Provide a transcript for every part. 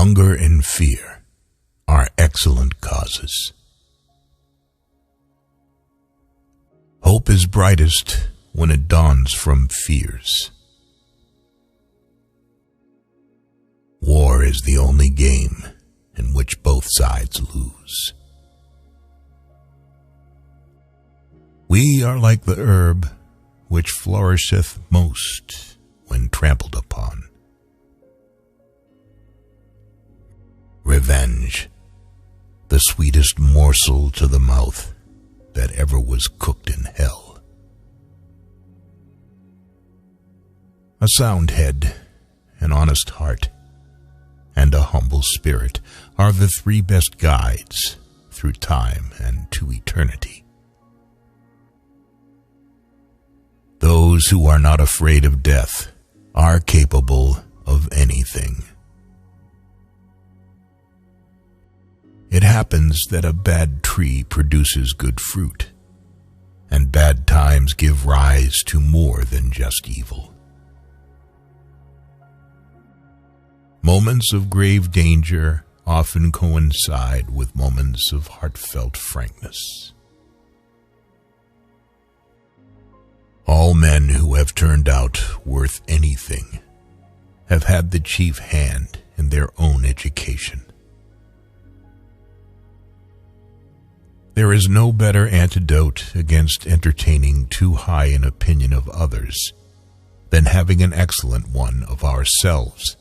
Hunger and fear are excellent causes. Hope is brightest when it dawns from fears. War is the only game in which both sides lose. We are like the herb which flourisheth most when trampled upon. Revenge, the sweetest morsel to the mouth that ever was cooked in hell. A sound head, an honest heart, and a humble spirit are the three best guides through time and to eternity. Those who are not afraid of death are capable of anything. It happens that a bad tree produces good fruit, and bad times give rise to more than just evil. Moments of grave danger often coincide with moments of heartfelt frankness. All men who have turned out worth anything have had the chief hand in their own education. There is no better antidote against entertaining too high an opinion of others than having an excellent one of ourselves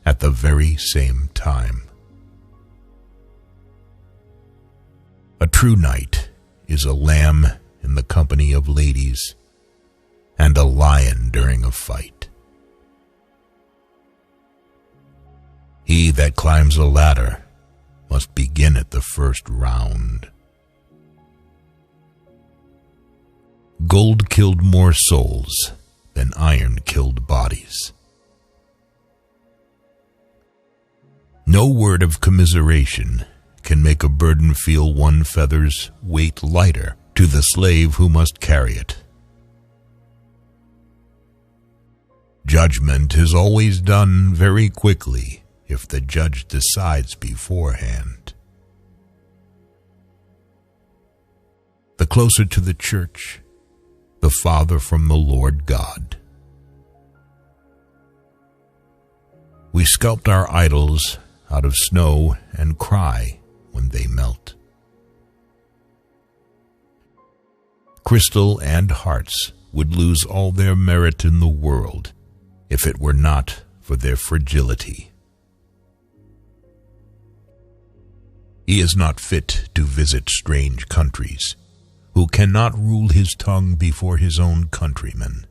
at the very same time. A true knight is a lamb in the company of ladies and a lion during a fight. He that climbs a ladder must begin at the first round. Gold killed more souls than iron killed bodies. No word of commiseration can make a burden feel one feather's weight lighter to the slave who must carry it. Judgment is always done very quickly if the judge decides beforehand. The closer to the church, the farther from the Lord God. We sculpt our idols out of snow and cry when they melt. Crystal and hearts would lose all their merit in the world if it were not for their fragility. He is not fit to visit strange countries, who cannot rule his tongue before his own countrymen.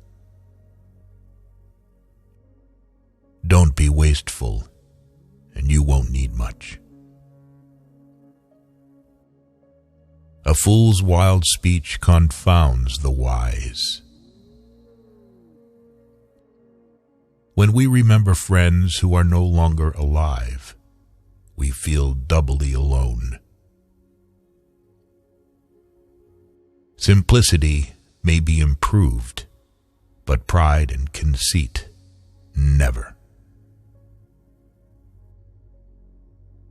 Don't be wasteful, and you won't need much. A fool's wild speech confounds the wise. When we remember friends who are no longer alive, we feel doubly alone. Simplicity may be improved, but pride and conceit never.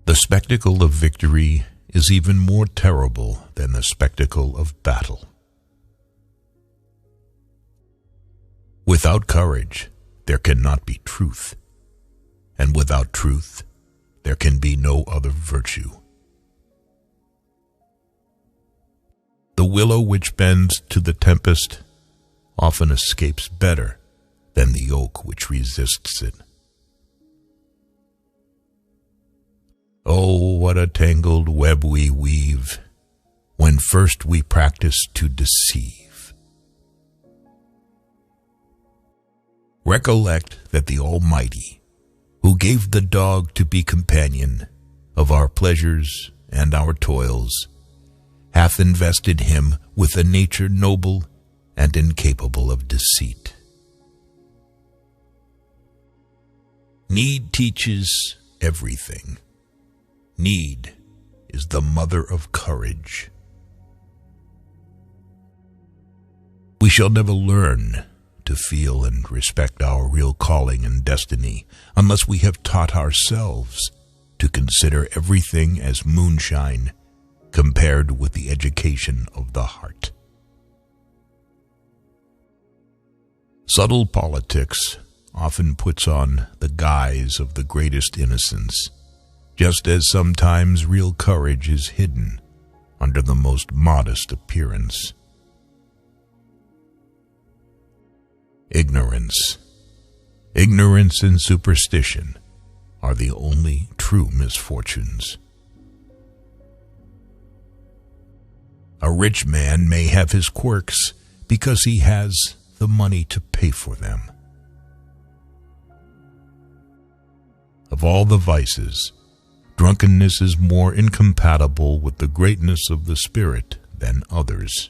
The spectacle of victory is even more terrible than the spectacle of battle. Without courage, there cannot be truth, and without truth, there can be no other virtue. The willow which bends to the tempest often escapes better than the oak which resists it. Oh, what a tangled web we weave when first we practice to deceive. Recollect that the Almighty, who gave the dog to be companion of our pleasures and our toils, hath invested him with a nature noble and incapable of deceit. Need teaches everything. Need is the mother of courage. We shall never learn to feel and respect our real calling and destiny unless we have taught ourselves to consider everything as moonshine compared with the education of the heart. Subtle politics often puts on the guise of the greatest innocence, just as sometimes real courage is hidden under the most modest appearance. Ignorance and superstition are the only true misfortunes. A rich man may have his quirks because he has the money to pay for them. Of all the vices, drunkenness is more incompatible with the greatness of the spirit than others.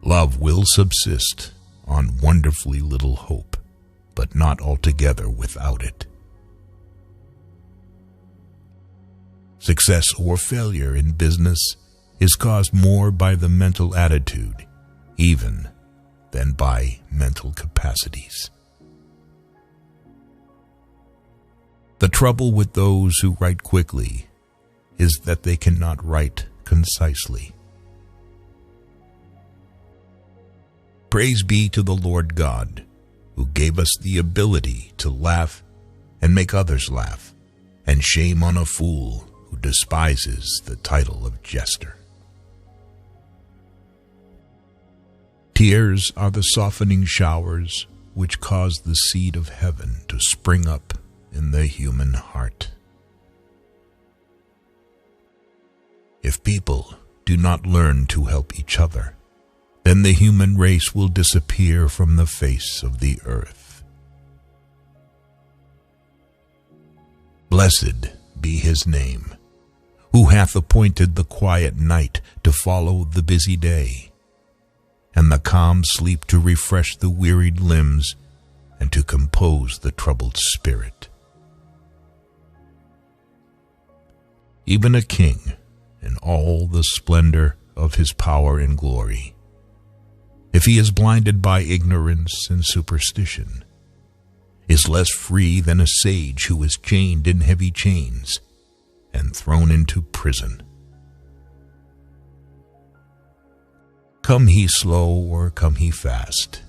Love will subsist on wonderfully little hope, but not altogether without it. Success or failure in business is caused more by the mental attitude, even than by mental capacities. The trouble with those who write quickly is that they cannot write concisely. Praise be to the Lord God, who gave us the ability to laugh and make others laugh, and shame on a fool who despises the title of jester. Tears are the softening showers which cause the seed of heaven to spring up in the human heart. If people do not learn to help each other, then the human race will disappear from the face of the earth. Blessed be his name, who hath appointed the quiet night to follow the busy day, and the calm sleep to refresh the wearied limbs and to compose the troubled spirit. Even a king, in all the splendor of his power and glory, if he is blinded by ignorance and superstition, is less free than a sage who is chained in heavy chains and thrown into prison. Come he slow or come he fast,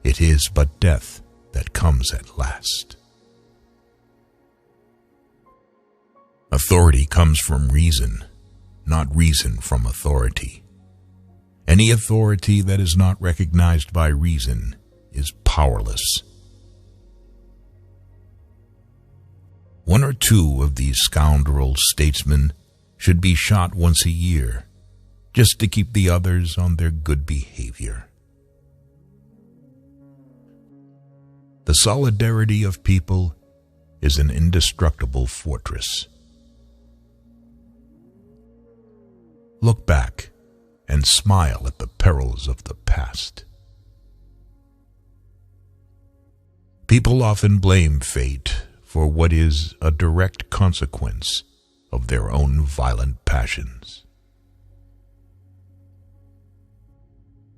it is but death that comes at last. Authority comes from reason, not reason from authority. Any authority that is not recognized by reason is powerless. One or two of these scoundrel statesmen should be shot once a year, just to keep the others on their good behavior. The solidarity of people is an indestructible fortress. Look back and smile at the perils of the past. People often blame fate for what is a direct consequence of their own violent passions.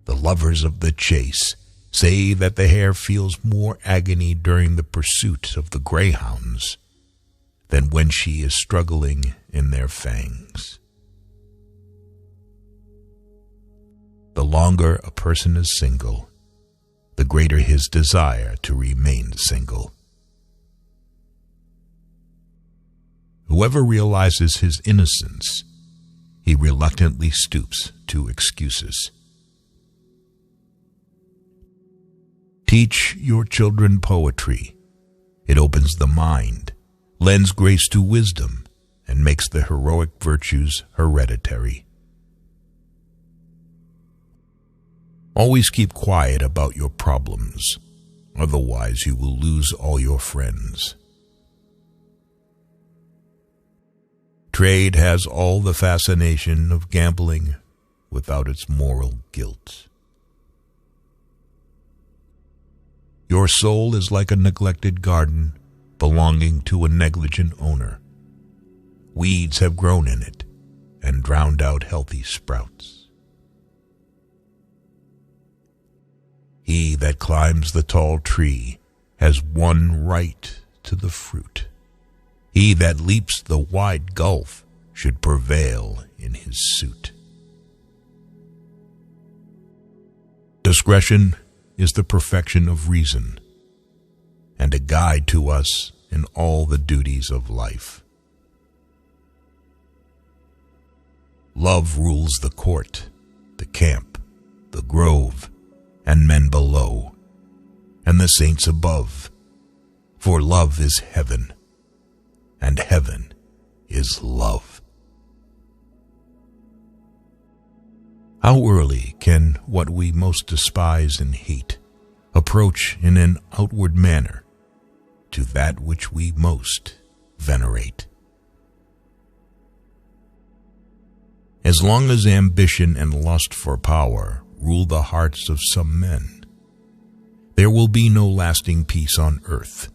The lovers of the chase say that the hare feels more agony during the pursuit of the greyhounds than when she is struggling in their fangs. The longer a person is single, the greater his desire to remain single. Whoever realizes his innocence, he reluctantly stoops to excuses. Teach your children poetry. It opens the mind, lends grace to wisdom, and makes the heroic virtues hereditary. Always keep quiet about your problems, otherwise you will lose all your friends. Trade has all the fascination of gambling without its moral guilt. Your soul is like a neglected garden belonging to a negligent owner. Weeds have grown in it and drowned out healthy sprouts. He that climbs the tall tree has one right to to the fruit. He that leaps the wide gulf should prevail in his suit. Discretion is the perfection of reason, and a guide to us in all the duties of life. Love rules the court, the camp, the grove, and men below, and the saints above, for love is heaven, and heaven is love. How early can what we most despise and hate approach in an outward manner to that which we most venerate? As long as ambition and lust for power rule the hearts of some men, there will be no lasting peace on earth.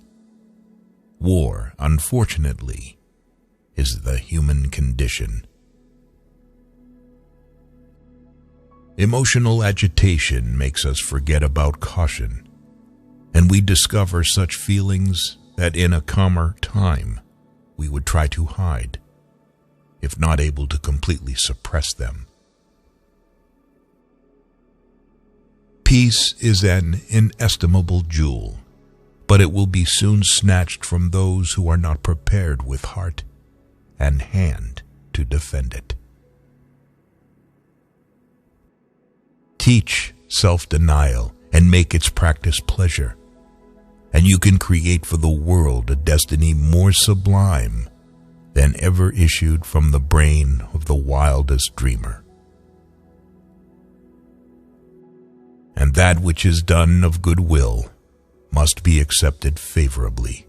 War, unfortunately, is the human condition. Emotional agitation makes us forget about caution, and we discover such feelings that in a calmer time we would try to hide, if not able to completely suppress them. Peace is an inestimable jewel, but it will be soon snatched from those who are not prepared with heart and hand to defend it. Teach self-denial and make its practice pleasure, and you can create for the world a destiny more sublime than ever issued from the brain of the wildest dreamer. And that which is done of good will must be accepted favorably.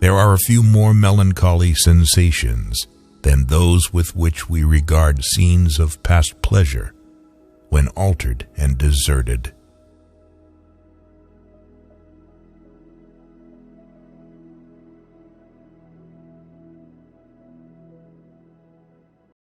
There are a few more melancholy sensations than those with which we regard scenes of past pleasure when altered and deserted